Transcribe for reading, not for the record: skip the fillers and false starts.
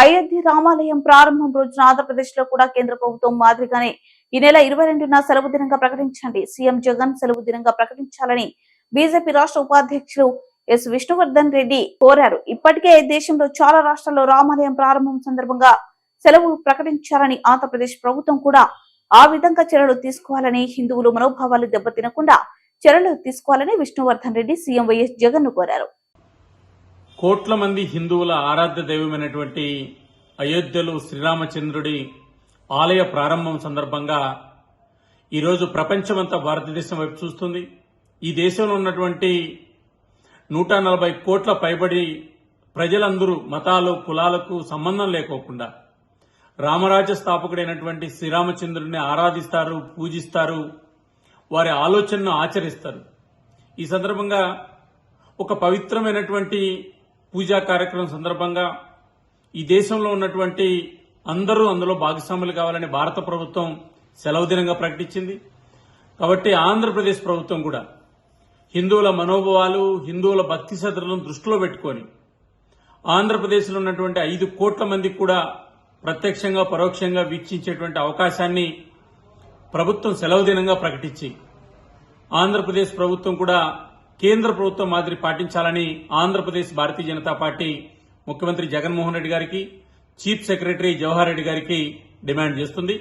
అయోధ్య రామాలయం ప్రారంభం రోజున ఆంధ్రప్రదేశ్ లో కూడా కేంద్ర ప్రభుత్వం మాదిరిగానే ఈ నెల 22న సెలవు దినంగా ప్రకటించండి. సీఎం జగన్ సెలవు దినంగా ప్రకటించాలని బీజేపీ రాష్ట్ర ఉపాధ్యక్షులు ఎస్ విష్ణువర్ధన్ రెడ్డి కోరారు. ఇప్పటికే దేశంలో చాలా రాష్ట్రాల్లో రామాలయం ప్రారంభం సందర్భంగా సెలవులు ప్రకటించాలని ఆంధ్రప్రదేశ్ ప్రభుత్వం కూడా ఆ విధంగా చర్యలు తీసుకోవాలని, హిందువులు మనోభావాలు దెబ్బతినకుండా చర్యలు తీసుకోవాలని విష్ణువర్ధన్ రెడ్డి సీఎం వైఎస్ జగన్ ను కోరారు. కోట్ల మంది హిందువుల ఆరాధ్య దైవమైనటువంటి అయోధ్యలో శ్రీరామచంద్రుడి ఆలయ ప్రారంభం సందర్భంగా ఈరోజు ప్రపంచమంతా భారతదేశం వైపు చూస్తుంది. ఈ దేశంలో ఉన్నటువంటి 140 కోట్ల పైబడి ప్రజలందరూ మతాలు కులాలకు సంబంధం లేకోకుండా రామరాజ్య స్థాపకుడైనటువంటి శ్రీరామచంద్రుడిని ఆరాధిస్తారు, పూజిస్తారు, వారి ఆలోచనను ఆచరిస్తారు. ఈ సందర్భంగా ఒక పవిత్రమైనటువంటి పూజా కార్యక్రమం సందర్భంగా ఈ దేశంలో ఉన్నటువంటి అందరూ అందులో భాగస్వాములు కావాలని భారత ప్రభుత్వం సెలవు దినంగా ప్రకటించింది. కాబట్టి ఆంధ్రప్రదేశ్ ప్రభుత్వం కూడా హిందువుల మనోభావాలు, హిందువుల భక్తి శ్రద్ధలను దృష్టిలో పెట్టుకొని ఆంధ్రప్రదేశ్లో ఉన్నటువంటి 5 కోట్ల మందికి కూడా ప్రత్యక్షంగా పరోక్షంగా వీక్షించేటువంటి అవకాశాన్ని ప్రభుత్వం సెలవు దినంగా ప్రకటించి ఆంధ్రప్రదేశ్ ప్రభుత్వం కూడా కేంద్ర ప్రభుత్వం మాదిరి పాటించాలని ఆంధ్రప్రదేశ్ భారతీయ జనతా పార్టీ ముఖ్యమంత్రి జగన్మోహన్ రెడ్డి గారికి, చీఫ్ సెక్రటరీ జవహర్ రెడ్డి గారికి డిమాండ్ చేస్తుంది.